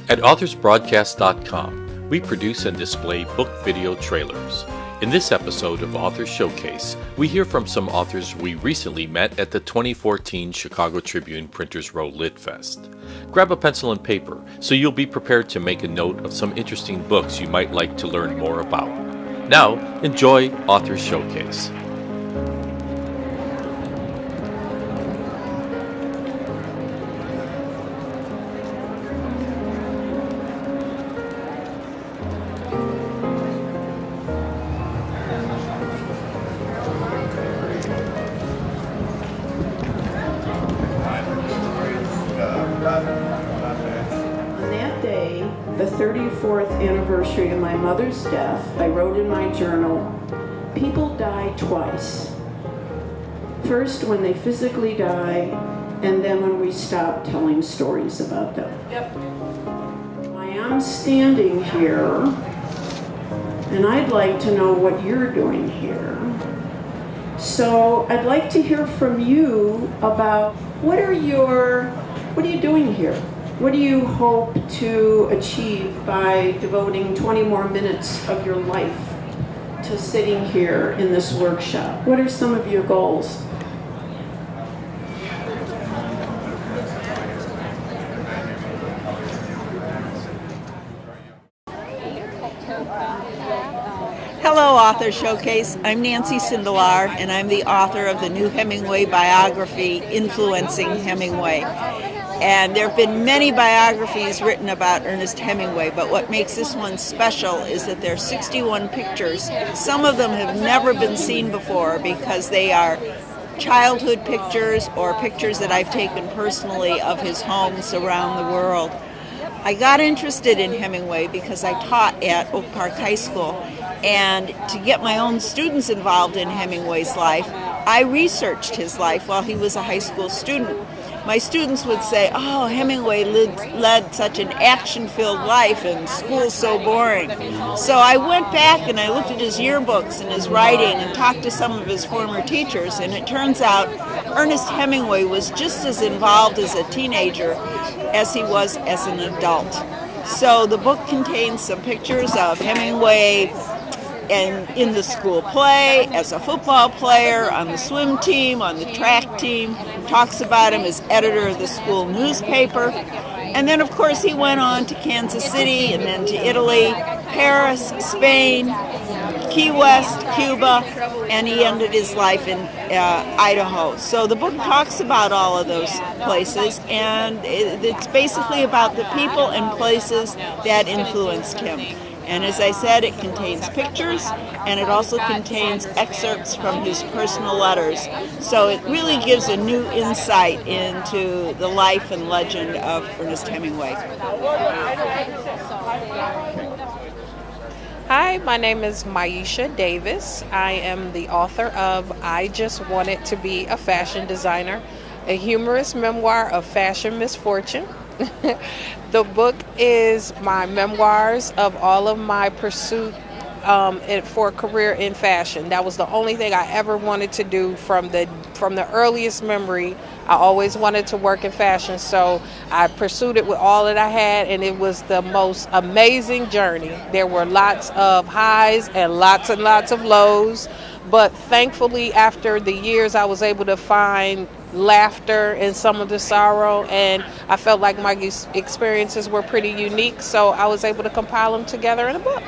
At authorsbroadcast.com, we produce and display book video trailers. In this episode of Authors Showcase, we hear from some authors we recently met at the 2014 Chicago Tribune Printers Row Litfest. Grab a pencil and paper so you'll be prepared to make a note of some interesting books you might like to learn more about. Now, enjoy Authors Showcase. The 34th anniversary of my mother's death, I wrote in my journal, people die twice. First when they physically die, and then when we stop telling stories about them. Yep. I am standing here, and I'd like to know what you're doing here. So I'd like to hear from you about what are you doing here? What do you hope to achieve by devoting 20 more minutes of your life to sitting here in this workshop? What are some of your goals? Hello, Author Showcase. I'm Nancy Sindelar, and I'm the author of the new Hemingway biography, Influencing Hemingway. And there have been many biographies written about Ernest Hemingway, but what makes this one special is that there are 61 pictures. Some of them have never been seen before because they are childhood pictures or pictures that I've taken personally of his homes around the world. I got interested in Hemingway because I taught at Oak Park High School, and to get my own students involved in Hemingway's life, I researched his life while he was a high school student. My students would say, oh, Hemingway led such an action-filled life and school's so boring. So I went back and I looked at his yearbooks and his writing and talked to some of his former teachers, and it turns out Ernest Hemingway was just as involved as a teenager as he was as an adult. So the book contains some pictures of Hemingway and in the school play, as a football player, on the swim team, on the track team, talks about him as editor of the school newspaper. And then, of course, he went on to Kansas City and then to Italy, Paris, Spain, Key West, Cuba, and he ended his life in Idaho. So the book talks about all of those places, and it's basically about the people and places that influenced him. And as I said, it contains pictures, and it also contains excerpts from his personal letters. So it really gives a new insight into the life and legend of Ernest Hemingway. Hi, my name is Myesha Davis. I am the author of I Just Wanted to Be a Fashion Designer, a humorous memoir of fashion misfortune. The book is my memoirs of all of my pursuit for a career in fashion. That was the only thing I ever wanted to do from the earliest memory. I always wanted to work in fashion, so I pursued it with all that I had, and it was the most amazing journey. There were lots of highs and lots of lows, but thankfully after the years I was able to find laughter in some of the sorrow, and I felt like my experiences were pretty unique, so I was able to compile them together in a book.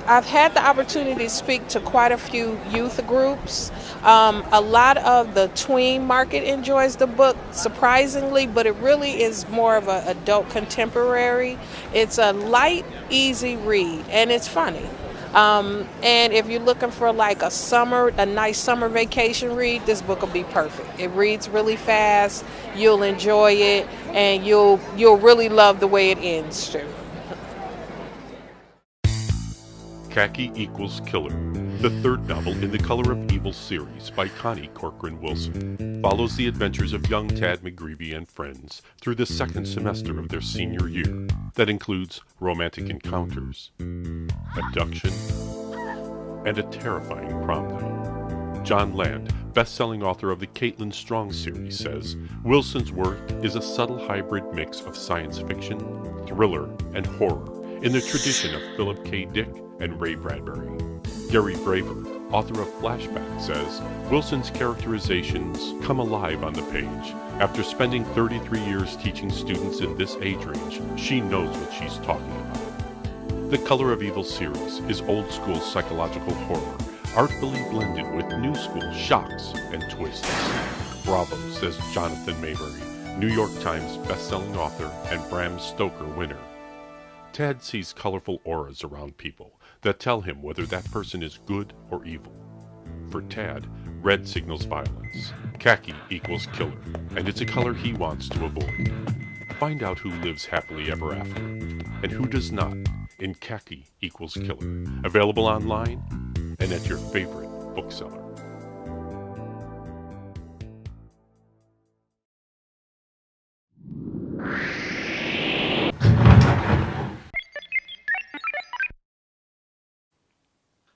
I've had the opportunity to speak to quite a few youth groups. A lot of the tween market enjoys the book, surprisingly, but it really is more of an adult contemporary. It's a light, easy read, and it's funny. And if you're looking for like a nice summer vacation read, this book will be perfect. It reads really fast, you'll enjoy it, and you'll really love the way it ends too. Khaki Equals Killer, the third novel in the Color of Evil series by Connie Corcoran Wilson, follows the adventures of young Tad McGreevy and friends through the second semester of their senior year that includes romantic encounters, abduction, and a terrifying prom night. John Land, best-selling author of the Caitlin Strong series, says, Wilson's work is a subtle hybrid mix of science fiction, thriller, and horror in the tradition of Philip K. Dick and Ray Bradbury. Gary Braverman, author of Flashback, says, Wilson's characterizations come alive on the page. After spending 33 years teaching students in this age range, she knows what she's talking about. The Color of Evil series is old-school psychological horror, artfully blended with new-school shocks and twists. Bravo, says Jonathan Maybury, New York Times best-selling author and Bram Stoker winner. Tad sees colorful auras around people that tell him whether that person is good or evil. For Tad, red signals violence, khaki equals killer, and it's a color he wants to avoid. Find out who lives happily ever after, and who does not, in Khaki Equals Killer. Available online and at your favorite bookseller.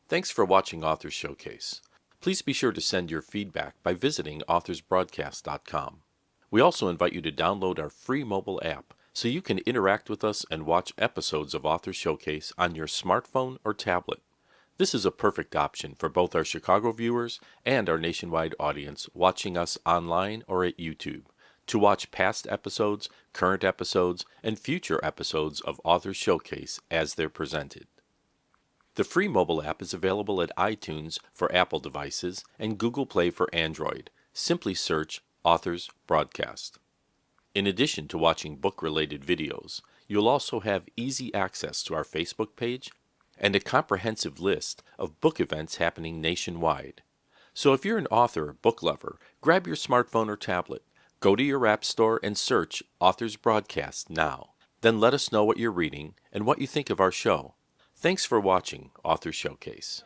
Thanks for watching Authors Showcase. Please be sure to send your feedback by visiting authorsbroadcast.com. We also invite you to download our free mobile app so you can interact with us and watch episodes of Authors Showcase on your smartphone or tablet. This is a perfect option for both our Chicago viewers and our nationwide audience watching us online or at YouTube to watch past episodes, current episodes, and future episodes of Authors Showcase as they're presented. The free mobile app is available at iTunes for Apple devices and Google Play for Android. Simply search Authors Broadcast. In addition to watching book-related videos, you'll also have easy access to our Facebook page and a comprehensive list of book events happening nationwide. So if you're an author or book lover, grab your smartphone or tablet, go to your app store and search Authors Broadcast now. Then let us know what you're reading and what you think of our show. Thanks for watching Authors Showcase.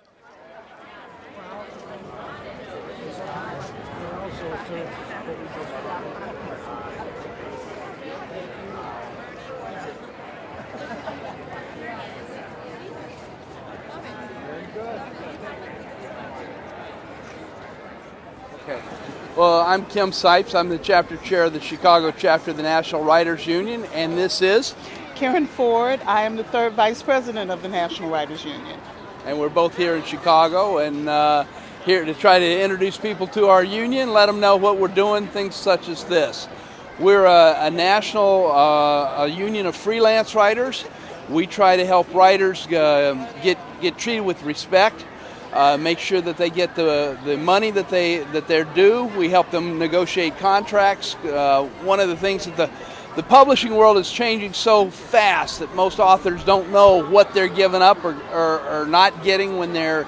Okay. Well, I'm Kim Sipes. I'm the chapter chair of the Chicago chapter of the National Writers Union, and this is Karen Ford. I am the third vice president of the National Writers Union. And we're both here in Chicago and here to try to introduce people to our union, let them know what we're doing, things such as this. We're a national a union of freelance writers. We try to help writers get treated with respect, make sure that they get the money that they're due. We help them negotiate contracts. One of the things that the publishing world is changing so fast that most authors don't know what they're giving up or not getting when they're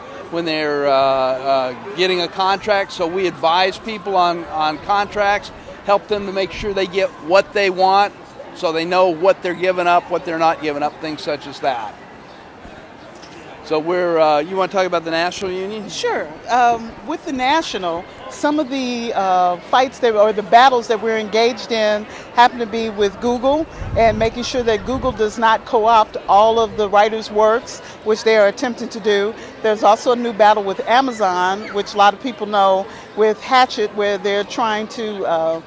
getting a contract. So we advise people on contracts, help them to make sure they get what they want, so they know what they're giving up, what they're not giving up, things such as that. So we're, you want to talk about the National Union? Sure. With the National, some of the fights or the battles that we're engaged in happen to be with Google and making sure that Google does not co-opt all of the writers' works, which they are attempting to do. There's also a new battle with Amazon, which a lot of people know, with Hatchet, where they're trying to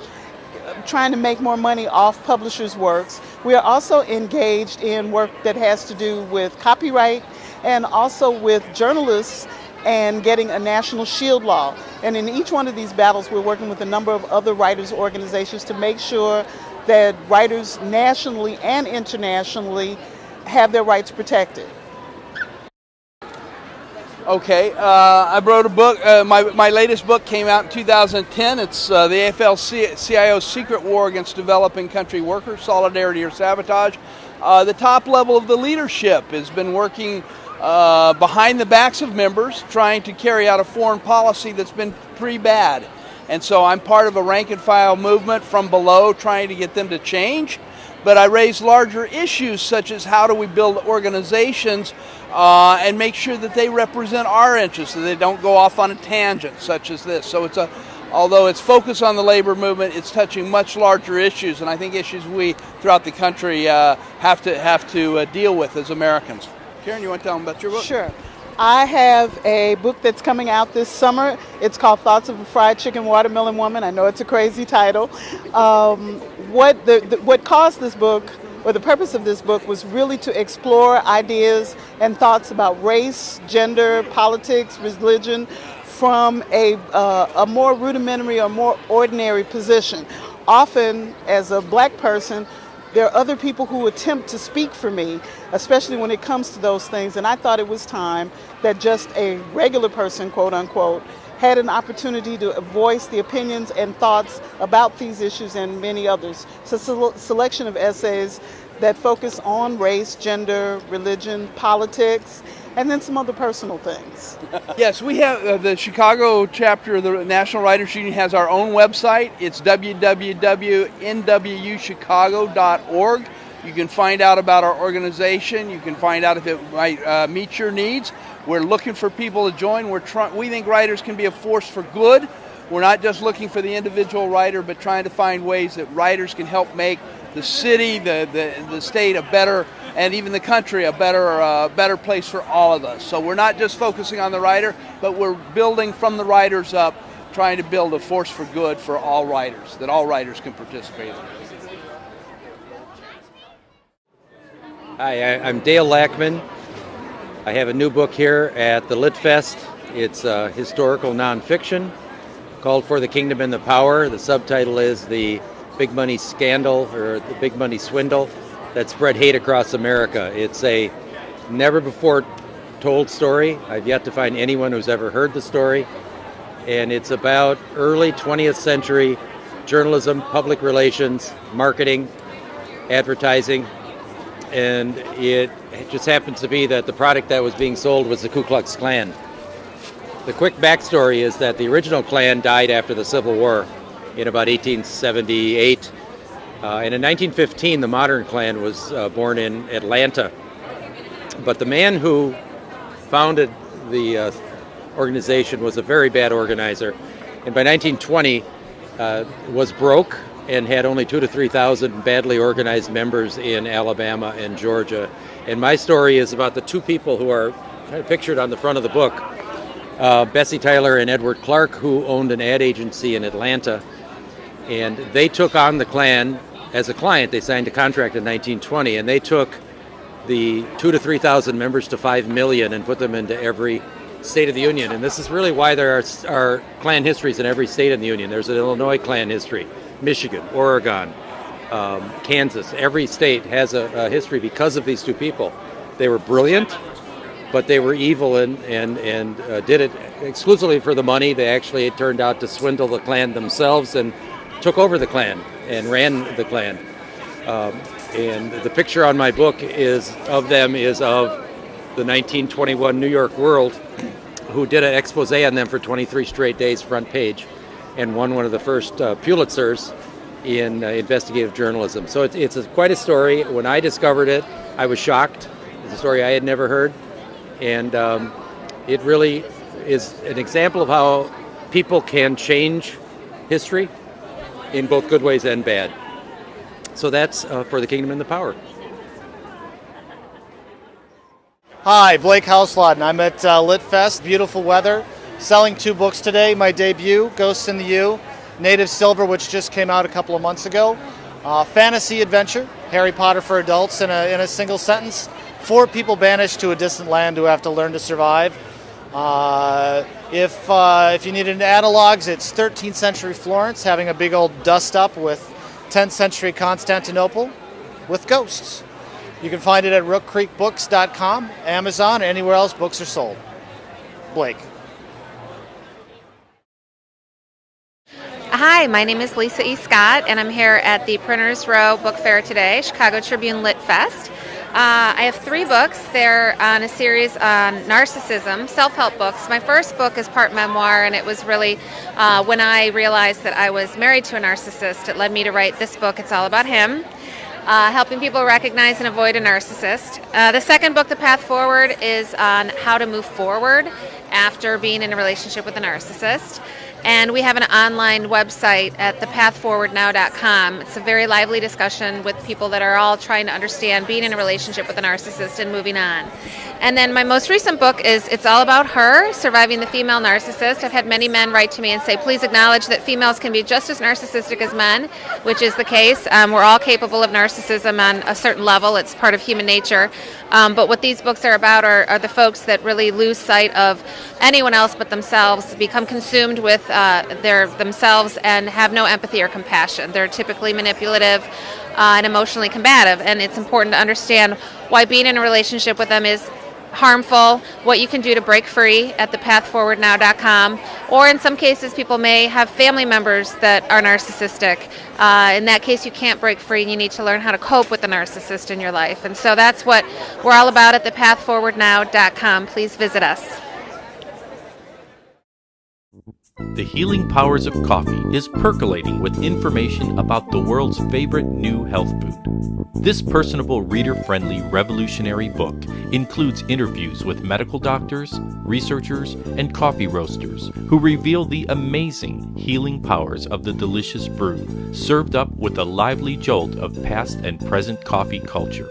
make more money off publishers' works. We are also engaged in work that has to do with copyright and also with journalists and getting a national shield law. And in each one of these battles, we're working with a number of other writers' organizations to make sure that writers nationally and internationally have their rights protected. Okay, I wrote a book. My latest book came out in 2010. It's the AFL-CIO's Secret War Against Developing Country Workers, Solidarity or Sabotage. The top level of the leadership has been working behind the backs of members, trying to carry out a foreign policy that's been pretty bad. And so I'm part of a rank and file movement from below, trying to get them to change. But I raise larger issues such as how do we build organizations and make sure that they represent our interests, that they don't go off on a tangent such as this. So although it's focused on the labor movement, it's touching much larger issues, and I think issues we throughout the country have to deal with as Americans. Karen, you want to tell them about your book? Sure. I have a book that's coming out this summer. It's called Thoughts of a Fried Chicken Watermelon Woman. I know it's a crazy title. What caused this book, or the purpose of this book, was really to explore ideas and thoughts about race, gender, politics, religion from a more rudimentary or more ordinary position. Often, as a black person, there are other people who attempt to speak for me, especially when it comes to those things. And I thought it was time that just a regular person, quote unquote, had an opportunity to voice the opinions and thoughts about these issues and many others. So it's a selection of essays that focus on race, gender, religion, politics, and then some other personal things. Yes, we have the Chicago chapter of the National Writers Union has our own website. It's www.nwchicago.org. You can find out about our organization. You can find out if it might meet your needs. We're looking for people to join. We think writers can be a force for good. We're not just looking for the individual writer, but trying to find ways that writers can help make the city, the state a better, and even the country a better place for all of us. So we're not just focusing on the writer, but we're building from the writers up, trying to build a force for good for all writers, that all writers can participate in. Hi, I'm Dale Lackman. I have a new book here at the Litfest. It's historical nonfiction called For the Kingdom and the Power. The subtitle is The Big Money Scandal, or The Big Money Swindle that Spread Hate Across America. It's a never before told story. I've yet to find anyone who's ever heard the story. And it's about early 20th century journalism, public relations, marketing, advertising. And it just happens to be that the product that was being sold was the Ku Klux Klan. The quick backstory is that the original Klan died after the Civil War in about 1878. And in 1915, the modern Klan was born in Atlanta. But the man who founded the organization was a very bad organizer. And by 1920, was broke and had only 2,000 to 3,000 badly organized members in Alabama and Georgia. And my story is about the two people who are kind of pictured on the front of the book, Bessie Tyler and Edward Clark, who owned an ad agency in Atlanta. And they took on the Klan as a client. They signed a contract in 1920, and they took the 2,000 to 3,000 members to 5 million and put them into every state of the Union. And this is really why there are Klan histories in every state in the Union. There's an Illinois Klan history, Michigan, Oregon, Kansas. Every state has a history because of these two people. They were brilliant, but they were evil and did it exclusively for the money. They actually, it turned out, to swindle the Klan themselves and took over the Klan and ran the Klan. And the picture on my book is of the 1921 New York World, who did an expose on them for 23 straight days, front page, and won one of the first Pulitzers in investigative journalism. So it's quite a story. When I discovered it, I was shocked. It's a story I had never heard. And it really is an example of how people can change history in both good ways and bad. So that's For the Kingdom and the Power. Hi, Blake Houselot, and I'm at Litfest. Beautiful weather. Selling 2 books today. My debut, Ghosts in the U, Native Silver, which just came out a couple of months ago. Fantasy adventure, Harry Potter for adults in a single sentence. 4 people banished to a distant land who have to learn to survive. If you needed analogs, it's 13th century Florence having a big old dust up with 10th century Constantinople with ghosts. You can find it at rookcreekbooks.com, Amazon, or anywhere else books are sold. Blake. Hi, my name is Lisa E. Scott, and I'm here at the Printers Row Book Fair today, Chicago Tribune Lit Fest. I have 3 books. They're on a series on narcissism, self-help books. My first book is part memoir, and it was really when I realized that I was married to a narcissist, it led me to write this book. It's all about him, helping people recognize and avoid a narcissist. The second book, The Path Forward, is on how to move forward after being in a relationship with a narcissist. And we have an online website at thepathforwardnow.com. It's a very lively discussion with people that are all trying to understand being in a relationship with a narcissist and moving on. And then my most recent book is It's All About Her, Surviving the Female Narcissist. I've had many men write to me and say, please acknowledge that females can be just as narcissistic as men, which is the case. We're all capable of narcissism on a certain level. It's part of human nature. But what these books are about are the folks that really lose sight of anyone else but themselves, become consumed with themselves and have no empathy or compassion. They're typically manipulative and emotionally combative, and it's important to understand why being in a relationship with them is harmful, what you can do to break free at thepathforwardnow.com, or in some cases people may have family members that are narcissistic. In that case you can't break free and you need to learn how to cope with the narcissist in your life. And so that's what we're all about at thepathforwardnow.com. Please visit us. The Healing Powers of Coffee is percolating with information about the world's favorite new health food. This personable, reader-friendly, revolutionary book includes interviews with medical doctors, researchers, and coffee roasters who reveal the amazing healing powers of the delicious brew, served up with a lively jolt of past and present coffee culture.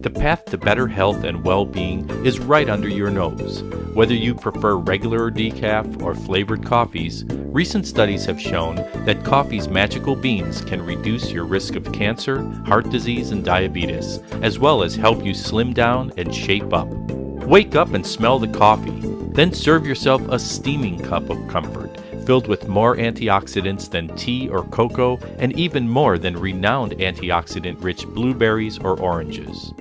The path to better health and well-being is right under your nose. Whether you prefer regular or decaf or flavored coffees, recent studies have shown that coffee's magical beans can reduce your risk of cancer, heart disease, and diabetes, as well as help you slim down and shape up. Wake up and smell the coffee, then serve yourself a steaming cup of comfort, filled with more antioxidants than tea or cocoa, and even more than renowned antioxidant-rich blueberries or oranges.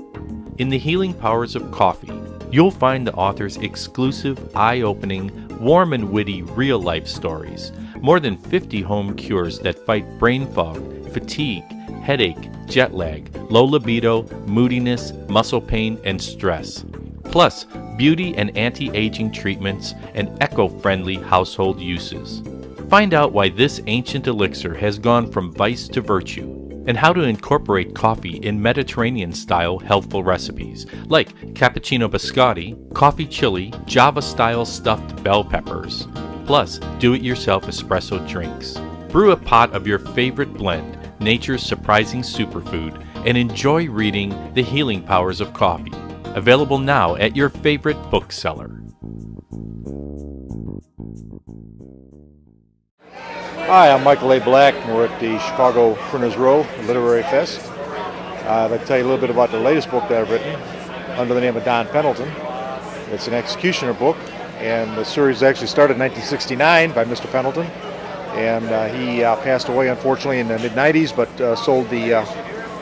In The Healing Powers of Coffee, you'll find the author's exclusive, eye-opening, warm and witty real-life stories, more than 50 home cures that fight brain fog, fatigue, headache, jet lag, low libido, moodiness, muscle pain, and stress. Plus, beauty and anti-aging treatments and eco-friendly household uses. Find out why this ancient elixir has gone from vice to virtue, and how to incorporate coffee in Mediterranean-style healthful recipes, like cappuccino biscotti, coffee chili, Java-style stuffed bell peppers, plus do-it-yourself espresso drinks. Brew a pot of your favorite blend, nature's surprising superfood, and enjoy reading The Healing Powers of Coffee. Available now at your favorite bookseller. Hi, I'm Michael A. Black, and we're at the Chicago Printers Row Literary Fest. I'd like to tell you a little bit about the latest book that I've written under the name of Don Pendleton. It's an executioner book, and the series actually started in 1969 by Mr. Pendleton, and he passed away unfortunately in the mid-90s, but sold the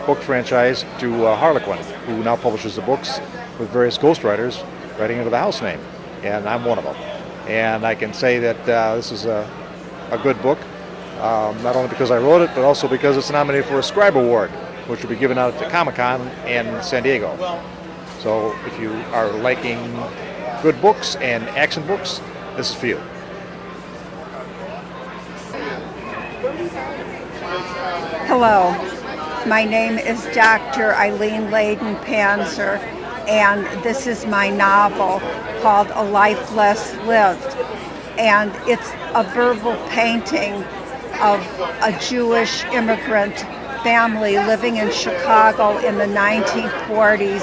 book franchise to Harlequin, who now publishes the books with various ghostwriters writing under the house name, and I'm one of them. And I can say that this is a good book. Not only because I wrote it, but also because it's nominated for a Scribe Award, which will be given out at Comic-Con in San Diego. So if you are liking good books and action books, this is for you. Hello, my name is Dr. Eileen Layden-Panzer, and this is my novel called A Life Less Lived. And it's a verbal painting of a Jewish immigrant family living in Chicago in the 1940s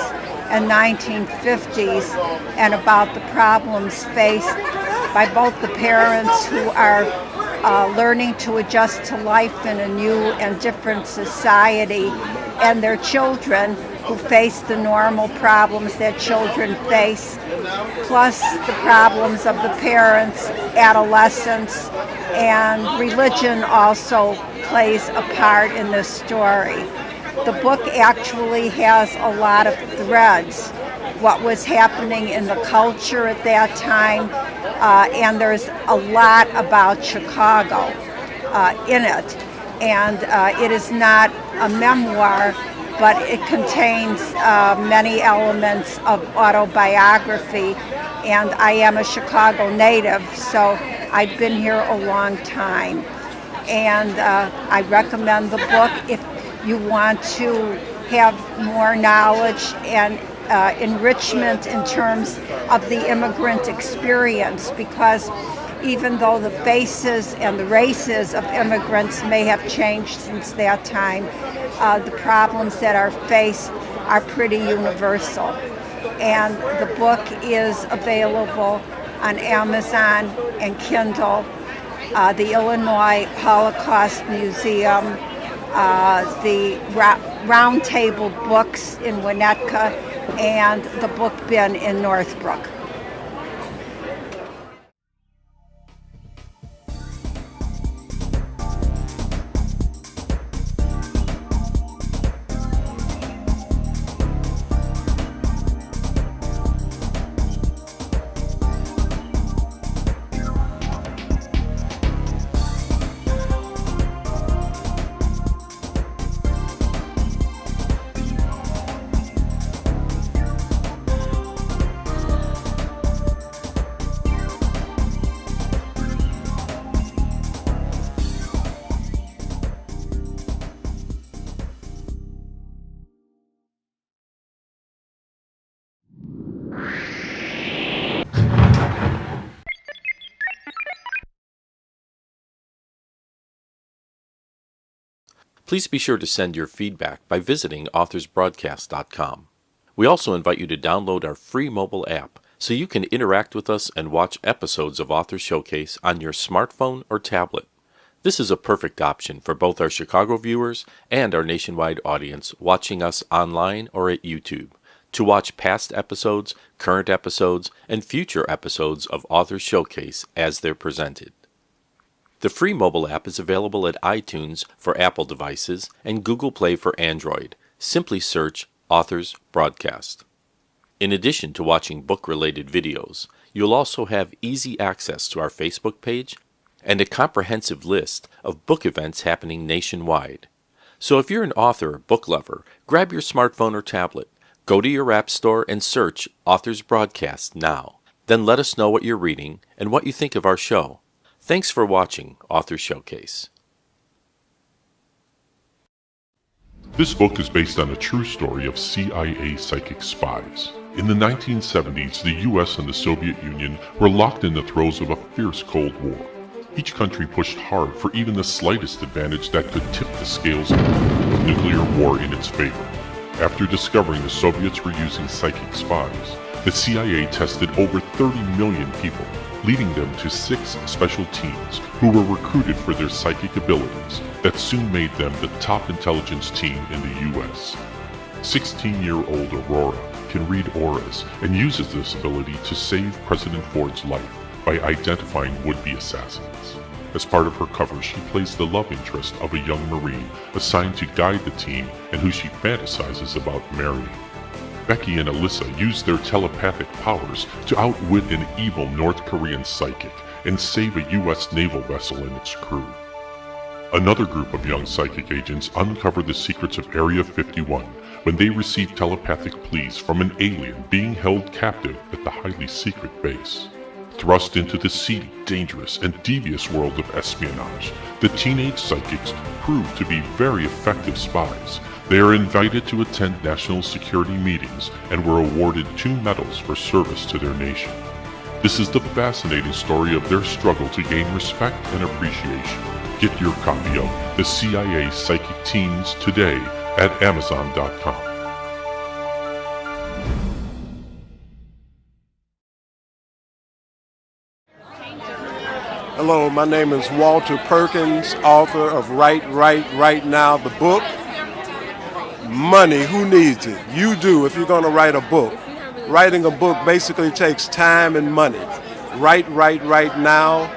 and 1950s, and about the problems faced by both the parents who are learning to adjust to life in a new and different society, and their children who face the normal problems that children face, plus the problems of the parents, adolescents, and religion also plays a part in this story. The book actually has a lot of threads, what was happening in the culture at that time, and there's a lot about Chicago in it. And it is not a memoir, but it contains many elements of autobiography, and I am a Chicago native, so I've been here a long time. And I recommend the book if you want to have more knowledge and enrichment in terms of the immigrant experience, because even though the faces and the races of immigrants may have changed since that time, the problems that are faced are pretty universal. And the book is available on Amazon and Kindle. The Illinois Holocaust Museum, the Round Table Books in Winnetka, and the Book Bin in Northbrook. Please be sure to send your feedback by visiting authorsbroadcast.com. We also invite you to download our free mobile app so you can interact with us and watch episodes of Author Showcase on your smartphone or tablet. This is a perfect option for both our Chicago viewers and our nationwide audience watching us online or at YouTube to watch past episodes, current episodes, and future episodes of Author Showcase as they're presented. The free mobile app is available at iTunes for Apple devices and Google Play for Android. Simply search Authors Broadcast. In addition to watching book-related videos, you'll also have easy access to our Facebook page and a comprehensive list of book events happening nationwide. So if you're an author or book lover, grab your smartphone or tablet, go to your app store and search Authors Broadcast now. Then let us know what you're reading and what you think of our show. Thanks for watching Author Showcase. This book is based on a true story of CIA psychic spies. In the 1970s, the US and the Soviet Union were locked in the throes of a fierce Cold War. Each country pushed hard for even the slightest advantage that could tip the scales of nuclear war in its favor. After discovering the Soviets were using psychic spies, the CIA tested over 30 million people, leading them to 6 special teams who were recruited for their psychic abilities that soon made them the top intelligence team in the US. 16-year-old Aurora can read auras and uses this ability to save President Ford's life by identifying would-be assassins. As part of her cover, she plays the love interest of a young Marine assigned to guide the team and who she fantasizes about marrying. Becky and Alyssa use their telepathic powers to outwit an evil North Korean psychic and save a U.S. naval vessel and its crew. Another group of young psychic agents uncover the secrets of Area 51 when they receive telepathic pleas from an alien being held captive at the highly secret base. Thrust into the seedy, dangerous, and devious world of espionage, the teenage psychics prove to be very effective spies. They are invited to attend national security meetings and were awarded 2 medals for service to their nation. This is the fascinating story of their struggle to gain respect and appreciation. Get your copy of The CIA Psychic Teens today at Amazon.com. Hello, my name is Walter Perkins, author of Right Now, the book. Money, who needs it? You do if you're going to write a book. Writing a book basically takes time and money. Right Now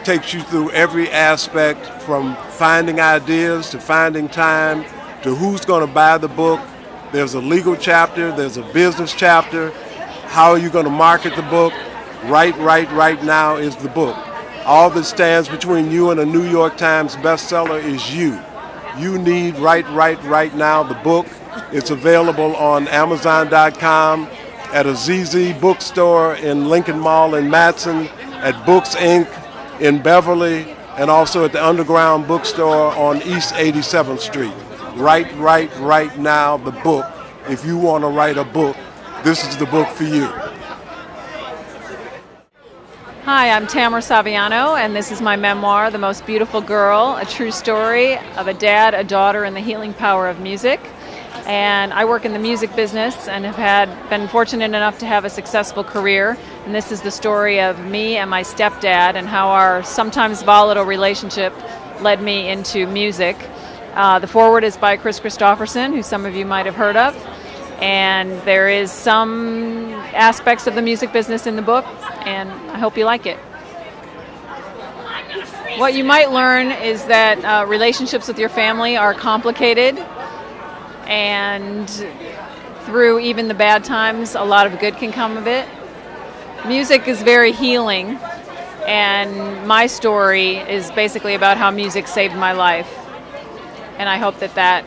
takes you through every aspect from finding ideas to finding time to who's going to buy the book. There's a legal chapter, there's a business chapter. How are you going to market the book? Right Now is the book. All that stands between you and a New York Times bestseller is you. You need Right Now, the book. It's available on Amazon.com, at a ZZ bookstore in Lincoln Mall in Matson, at Books Inc. in Beverly, and also at the Underground Bookstore on East 87th Street. Right Now, the book. If you want to write a book, this is the book for you. Hi, I'm Tamara Saviano, and this is my memoir, The Most Beautiful Girl, a true story of a dad, a daughter, and the healing power of music. And I work in the music business and have been fortunate enough to have a successful career. And this is the story of me and my stepdad and how our sometimes volatile relationship led me into music. The foreword is by Chris Christopherson, who some of you might have heard of. And there is some aspects of the music business in the book, and I hope you like it. What you might learn is that relationships with your family are complicated, and through even the bad times, a lot of good can come of it. Music is very healing, and my story is basically about how music saved my life. And I hope that that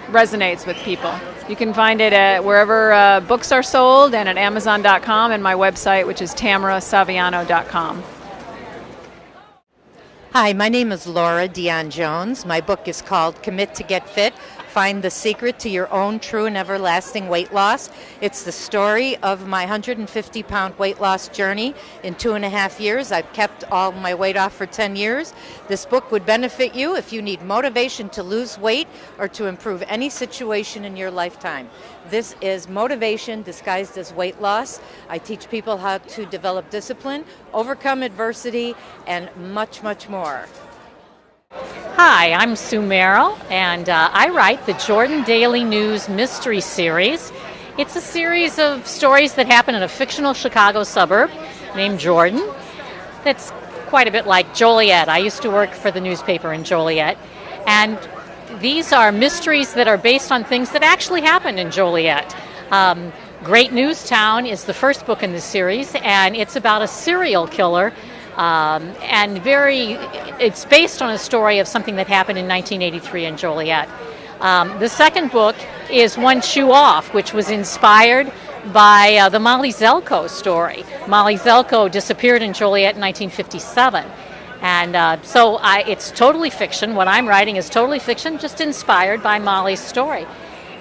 resonates with people. You can find it at wherever books are sold and at Amazon.com and my website, which is tamarasaviano.com. Hi, my name is Laura Diane Jones. My book is called Commit to Get Fit. Find the secret to your own true and everlasting weight loss. It's the story of my 150-pound weight loss journey in 2.5 years. I've kept all my weight off for 10 years. This book would benefit you if you need motivation to lose weight or to improve any situation in your lifetime. This is motivation disguised as weight loss. I teach people how to develop discipline, overcome adversity, and much, much more. Hi, I'm Sue Merrill, and I write the Jordan Daily News Mystery Series. It's a series of stories that happen in a fictional Chicago suburb named Jordan. That's quite a bit like Joliet. I used to work for the newspaper in Joliet, and these are mysteries that are based on things that actually happened in Joliet. Great News Town is the first book in the series, and it's about a serial killer. It's based on a story of something that happened in 1983 in Joliet. The second book is One Shoe Off, which was inspired by the Molly Zelko story. Molly Zelko disappeared in Joliet in 1957. And so it's totally fiction. What I'm writing is totally fiction, just inspired by Molly's story.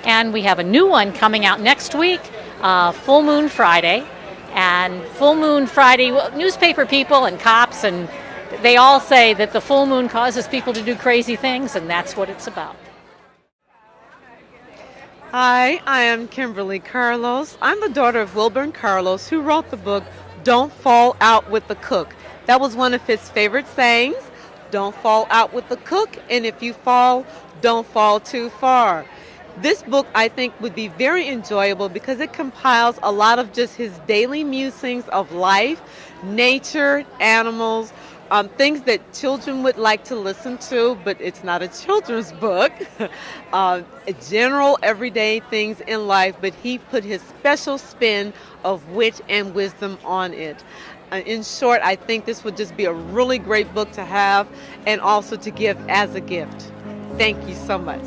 And we have a new one coming out next week, Full Moon Friday. And Full Moon Friday, newspaper people and cops, and they all say that the full moon causes people to do crazy things, and that's what it's about. Hi, I am Kimberly Carlos. I'm the daughter of Wilburn Carlos, who wrote the book, Don't Fall Out with the Cook. That was one of his favorite sayings, don't fall out with the cook, and if you fall, don't fall too far. This book, I think, would be very enjoyable because it compiles a lot of just his daily musings of life, nature, animals, things that children would like to listen to, but it's not a children's book. General, everyday things in life, but he put his special spin of wit and wisdom on it. In short, I think this would just be a really great book to have and also to give as a gift. Thank you so much.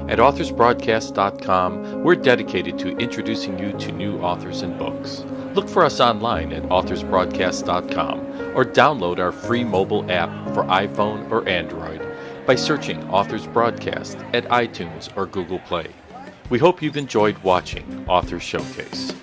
At authorsbroadcast.com, we're dedicated to introducing you to new authors and books. Look for us online at authorsbroadcast.com or download our free mobile app for iPhone or Android by searching Authors Broadcast at iTunes or Google Play. We hope you've enjoyed watching Author Showcase.